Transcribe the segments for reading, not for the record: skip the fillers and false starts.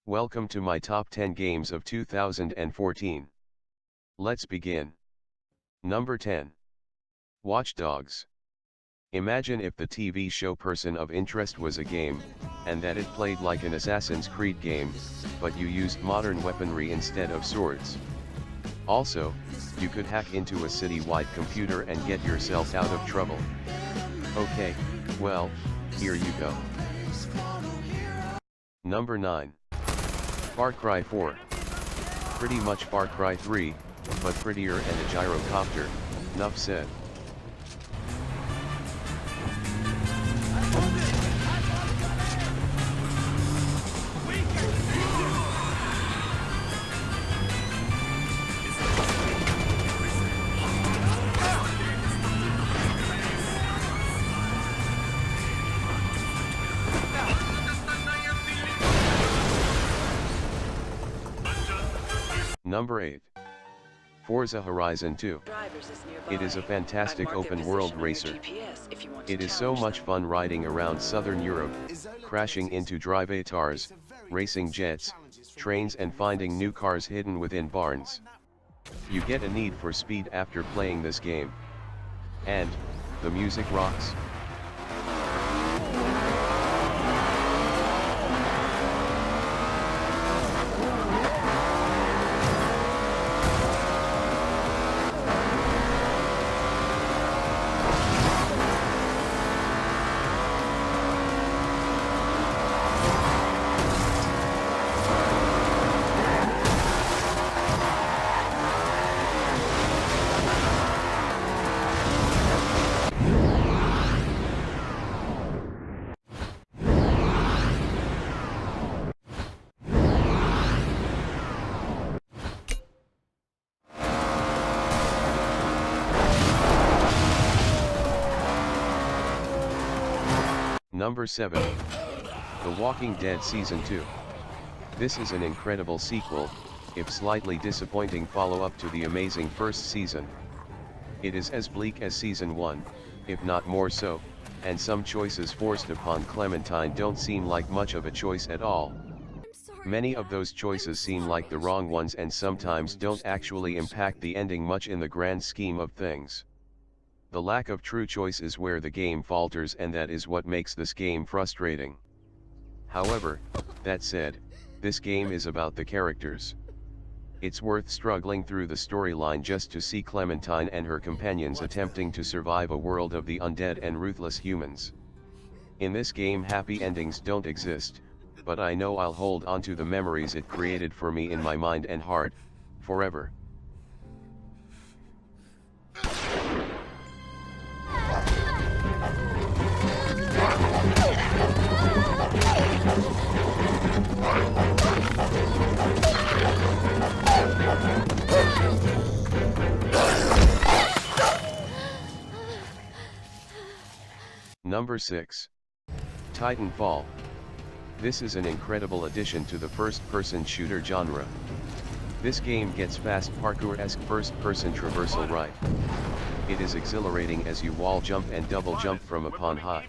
Welcome to my top 10 games of 2014. Let's begin. Number 10. Watch Dogs. Imagine if the TV show Person of Interest was a game, and that it played like an Assassin's Creed game, but you used modern weaponry instead of swords. Also, you could hack into a city-wide computer and get yourself out of trouble. Okay, well, here you go. Number 9. Far Cry 4. Pretty much Far Cry 3, but prettier and a gyrocopter, nuff said. Number 8. Forza Horizon 2. It is a fantastic open-world racer. It is so much fun riding around southern Europe, crashing into drive-atars, racing jets, trains and finding new cars hidden within barns. You get a need for speed after playing this game. And, the music rocks. Number 7. The Walking Dead Season 2. This is an incredible sequel, if slightly disappointing follow-up to the amazing first season. It is as bleak as Season 1, if not more so, and some choices forced upon Clementine don't seem like much of a choice at all. Many of those choices seem like the wrong ones and sometimes don't actually impact the ending much in the grand scheme of things. The lack of true choice is where the game falters, and that is what makes this game frustrating. However, that said, this game is about the characters. It's worth struggling through the storyline just to see Clementine and her companions attempting to survive a world of the undead and ruthless humans. In this game, happy endings don't exist, but I know I'll hold on to the memories it created for me in my mind and heart, forever. Number 6. Titanfall. This is an incredible addition to the first-person shooter genre. This game gets fast parkour-esque first-person traversal right. It is exhilarating as you wall jump and double jump from upon high.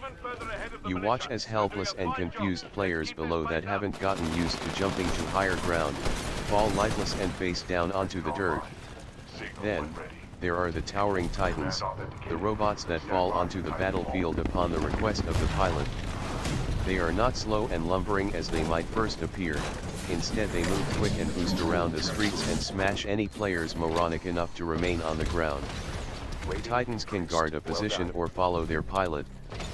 You watch as helpless and confused players below that haven't gotten used to jumping to higher ground, fall lifeless and face down onto the dirt. Then, there are the towering titans, the robots that fall onto the battlefield upon the request of the pilot. They are not slow and lumbering as they might first appear, instead they move quick and boost around the streets and smash any players moronic enough to remain on the ground. Titans can guard a position or follow their pilot,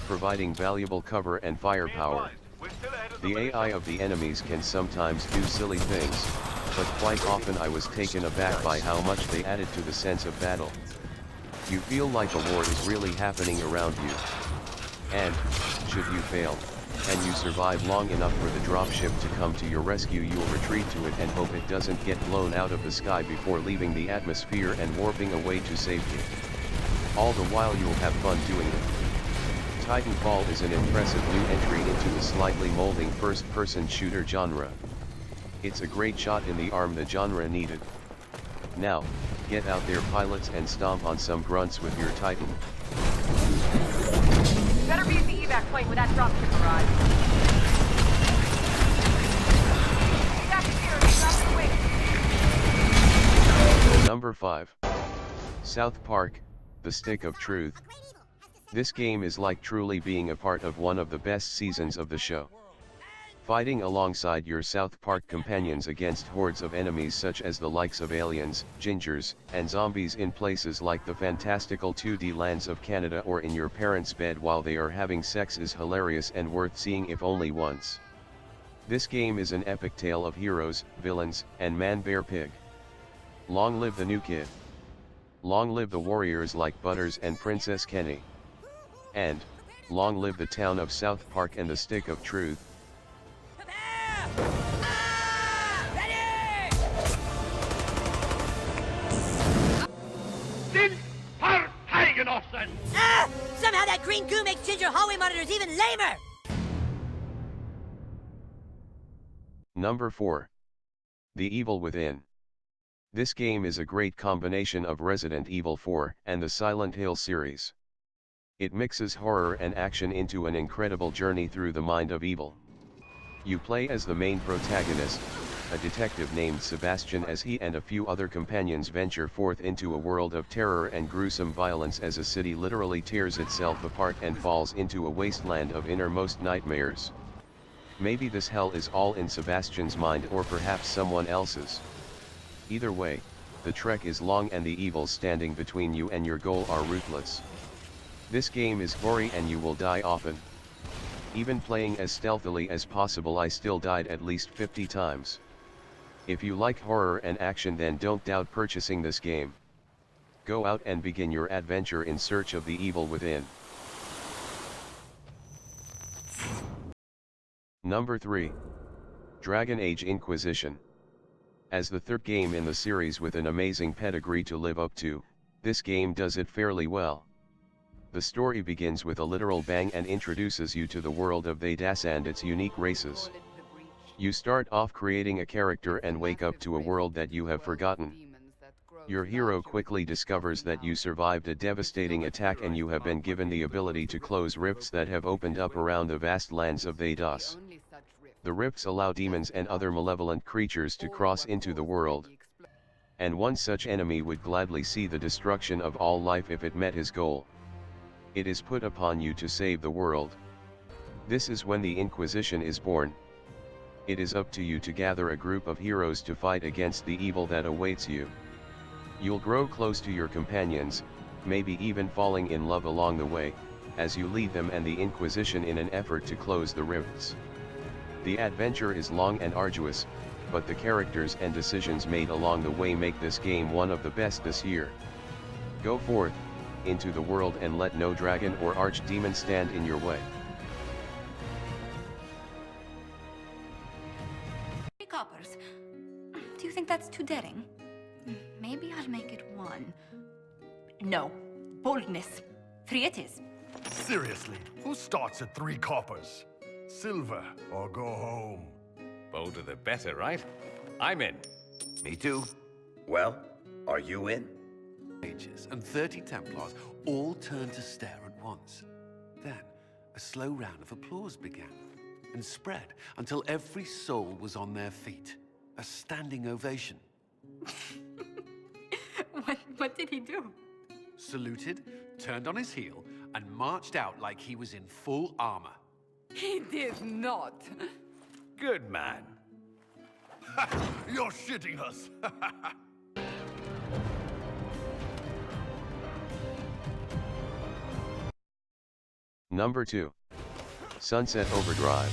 providing valuable cover and firepower. The AI of the enemies can sometimes do silly things, but quite often I was taken aback by how much they added to the sense of battle. You feel like a war is really happening around you. And, should you fail, and you survive long enough for the dropship to come to your rescue, you'll retreat to it and hope it doesn't get blown out of the sky before leaving the atmosphere and warping away to safety. All the while you'll have fun doing it. Titanfall is an impressive new entry into the slightly molding first-person shooter genre. It's a great shot in the arm the genre needed. Now, get out there pilots and stomp on some grunts with your Titan. Better be at the evac point when that dropship arrives. Number 5. South Park, The Stick of Truth. This game is like truly being a part of one of the best seasons of the show. Fighting alongside your South Park companions against hordes of enemies such as the likes of aliens, gingers, and zombies in places like the fantastical 2D lands of Canada or in your parents' bed while they are having sex is hilarious and worth seeing if only once. This game is an epic tale of heroes, villains, and Man-Bear-Pig. Long live the new kid. Long live the warriors like Butters and Princess Kenny. And, long live the town of South Park and the Stick of Truth. Somehow that green goo makes Ginger hallway monitors even lamer! Number 4. The Evil Within. This game is a great combination of Resident Evil 4 and the Silent Hill series. It mixes horror and action into an incredible journey through the mind of evil. You play as the main protagonist, a detective named Sebastian, as he and a few other companions venture forth into a world of terror and gruesome violence as a city literally tears itself apart and falls into a wasteland of innermost nightmares. Maybe this hell is all in Sebastian's mind or perhaps someone else's. Either way, the trek is long and the evils standing between you and your goal are ruthless. This game is gory and you will die often. Even playing as stealthily as possible, I still died at least 50 times. If you like horror and action, then don't doubt purchasing this game. Go out and begin your adventure in search of the evil within. Number 3. Dragon Age Inquisition. As the third game in the series with an amazing pedigree to live up to, this game does it fairly well. The story begins with a literal bang and introduces you to the world of Vedas and its unique races. You start off creating a character and wake up to a world that you have forgotten. Your hero quickly discovers that you survived a devastating attack and you have been given the ability to close rifts that have opened up around the vast lands of Vedas. The rifts allow demons and other malevolent creatures to cross into the world. And one such enemy would gladly see the destruction of all life if it met his goal. It is put upon you to save the world. This is when the Inquisition is born. It is up to you to gather a group of heroes to fight against the evil that awaits you. You'll grow close to your companions, maybe even falling in love along the way, as you lead them and the Inquisition in an effort to close the rifts. The adventure is long and arduous, but the characters and decisions made along the way make this game one of the best this year. Go forth into the world and let no dragon or archdemon stand in your way. 3 coppers. Do you think that's too daring? Maybe I'll make it 1. No. Boldness. 3 it is. Seriously, who starts at 3 coppers? Silver or go home. Bolder the better, right? I'm in. Me too. Well, are you in? Mages and 30 Templars all turned to stare at once. Then, a slow round of applause began, and spread until every soul was on their feet. A standing ovation. What did he do? Saluted, turned on his heel, and marched out like he was in full armor. He did not. Good man. You're shitting us. Number 2. Sunset Overdrive.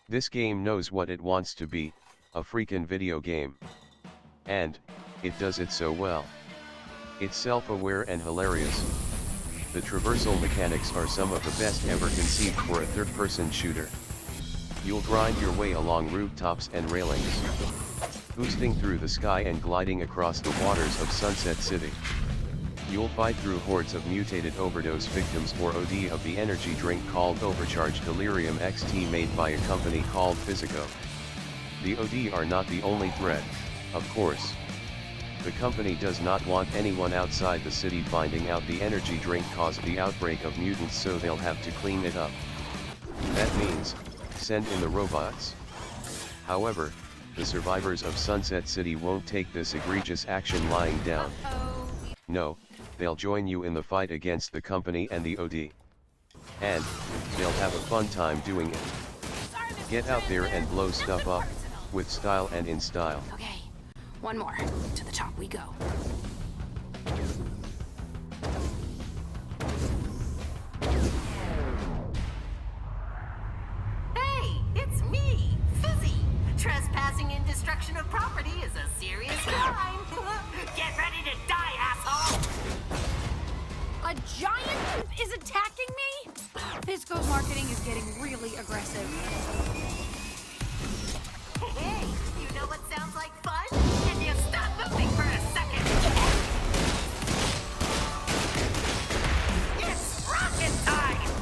This game knows what it wants to be, a freakin' video game. And, it does it so well. It's self-aware and hilarious. The traversal mechanics are some of the best ever conceived for a third-person shooter. You'll grind your way along rooftops and railings, boosting through the sky and gliding across the waters of Sunset City. You'll fight through hordes of mutated overdose victims or OD of the energy drink called Overcharged Delirium XT made by a company called Physico. The OD are not the only threat, of course. The company does not want anyone outside the city finding out the energy drink caused the outbreak of mutants, so they'll have to clean it up. That means, send in the robots. However, the survivors of Sunset City won't take this egregious action lying down. No, they'll join you in the fight against the company and the OD. And, they'll have a fun time doing it. Get out there and blow stuff up, with style and in style. Okay, one more. To the top we go. Hey, it's me, Fizzy. Trespassing and destruction of property is a serious crime. Get ready to die, asshole! A giant is attacking me? Fisco's marketing is getting really aggressive. Hey, you know what sounds like fun? If you stop moving for a second. It's rocket time!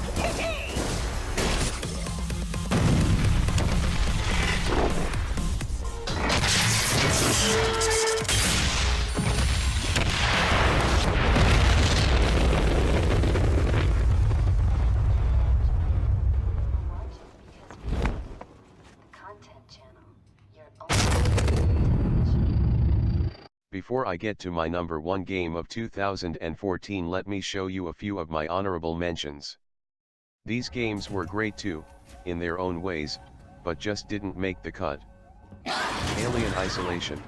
Before I get to my number 1 game of 2014, let me show you a few of my honorable mentions. These games were great too, in their own ways, but just didn't make the cut. Alien Isolation.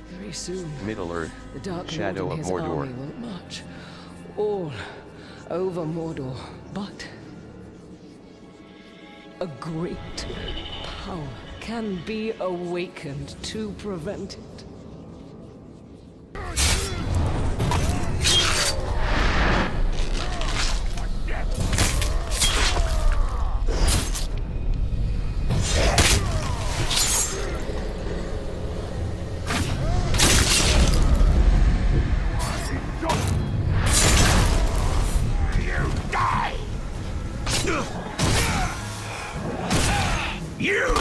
Very soon, Middle-earth, the Dark Shadow Lord of and his Mordor. army will march all over Mordor, but a great power can be awakened to prevent it. You!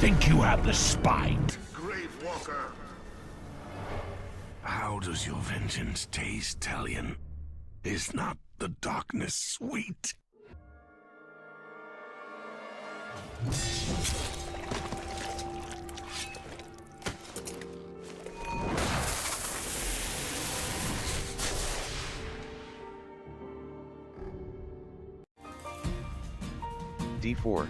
Think you have the spine? Grave Walker! How does your vengeance taste, Talion? Is not the darkness sweet? D4.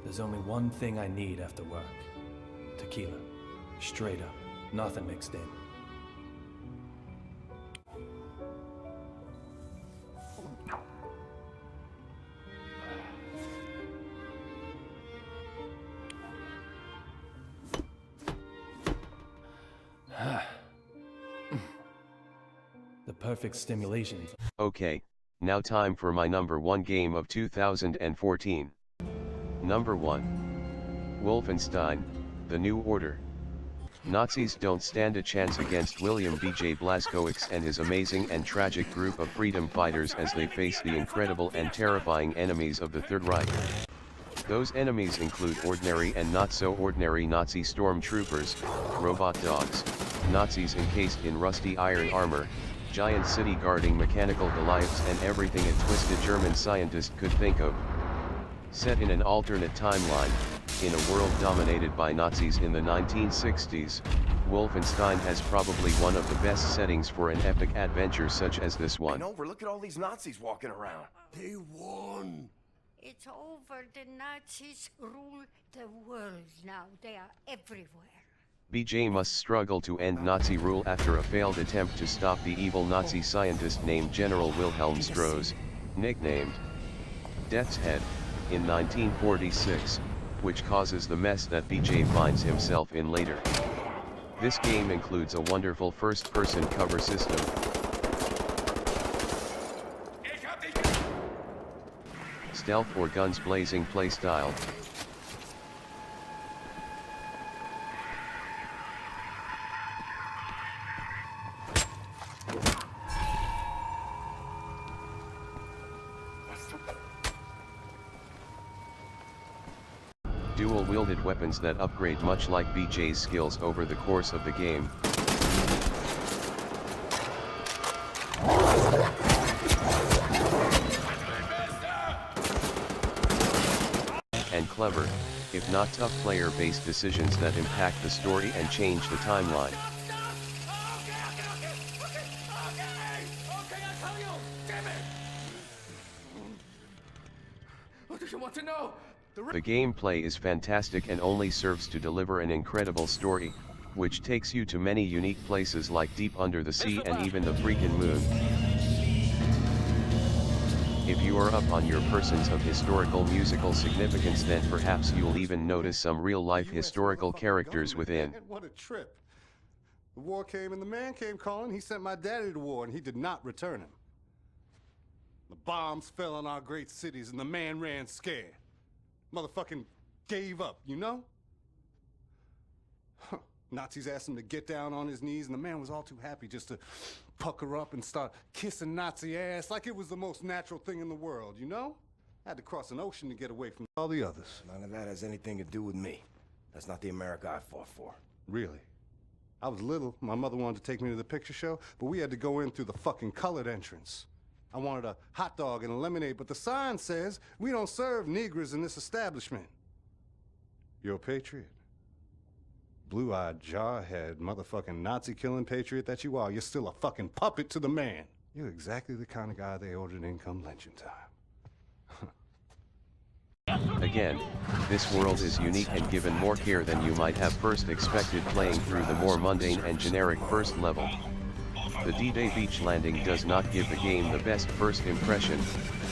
There's only one thing I need after work. Tequila. Straight up. Nothing mixed in. perfect stimulation. Okay, now time for my number 1 game of 2014. Number 1. Wolfenstein: The New Order. Nazis don't stand a chance against William B.J. Blazkowicz and his amazing and tragic group of freedom fighters as they face the incredible and terrifying enemies of the Third Reich. Those enemies include ordinary and not so ordinary Nazi stormtroopers, robot dogs, Nazis encased in rusty iron armor, giant city-guarding mechanical Goliaths, and everything a twisted German scientist could think of. Set in an alternate timeline, in a world dominated by Nazis in the 1960s, Wolfenstein has probably one of the best settings for an epic adventure such as this one. Over, look at all these Nazis walking around. They won. It's over. The Nazis rule the world now. They are everywhere. BJ must struggle to end Nazi rule after a failed attempt to stop the evil Nazi scientist named General Wilhelm Strauss, nicknamed Death's Head, in 1946, which causes the mess that BJ finds himself in later. This game includes a wonderful first-person cover system, stealth or guns blazing playstyle, dual-wielded weapons that upgrade much like BJ's skills over the course of the game, and clever, if not tough player-based decisions that impact the story and change the timeline. What do you want to know? The gameplay is fantastic and only serves to deliver an incredible story, which takes you to many unique places like deep under the sea and even the freaking moon. If you are up on your persons of historical musical significance, then perhaps you'll even notice some real-life historical characters within. What a trip. The war came and the man came calling. He sent my daddy to war and he did not return him. The bombs fell on our great cities and the man ran scared. Motherfucking gave up, you know? Nazis asked him to get down on his knees and the man was all too happy just to pucker up and start kissing Nazi ass like it was the most natural thing in the world, you know? Had to cross an ocean to get away from all the others. None of that has anything to do with me. That's not the America I fought for. Really? I was little, my mother wanted to take me to the picture show, but we had to go in through the fucking colored entrance. I wanted a hot dog and a lemonade, but the sign says we don't serve Negroes in this establishment. You're a patriot. Blue-eyed, jarhead, motherfucking Nazi-killing patriot that you are, you're still a fucking puppet to the man. You're exactly the kind of guy they ordered in come lynching time. Again, this world is unique and given more care than you might have first expected playing through the more mundane and generic first level. The D-Day beach landing does not give the game the best first impression,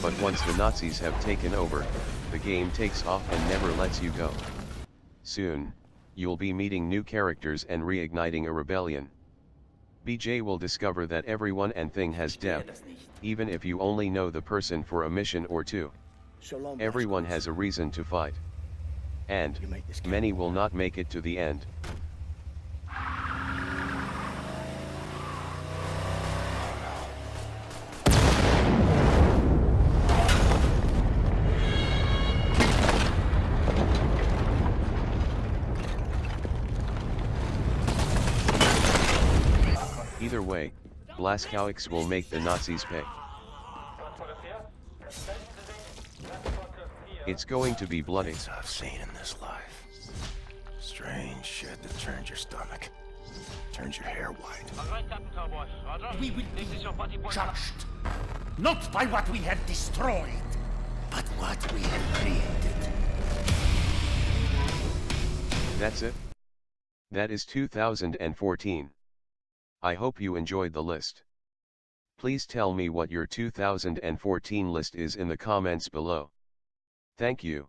but once the Nazis have taken over, the game takes off and never lets you go. Soon, you'll be meeting new characters and reigniting a rebellion. BJ will discover that everyone and thing has depth, even if you only know the person for a mission or two. Everyone has a reason to fight. And, many will not make it to the end. Either way, Blazkowicz will make the Nazis pay. It's going to be bloody. Things I've seen in this life. Strange shit that turns your stomach. Turns your hair white. We will be judged. Not by what we have destroyed, but what we have created. That's it. That is 2014. I hope you enjoyed the list. Please tell me what your 2014 list is in the comments below. Thank you.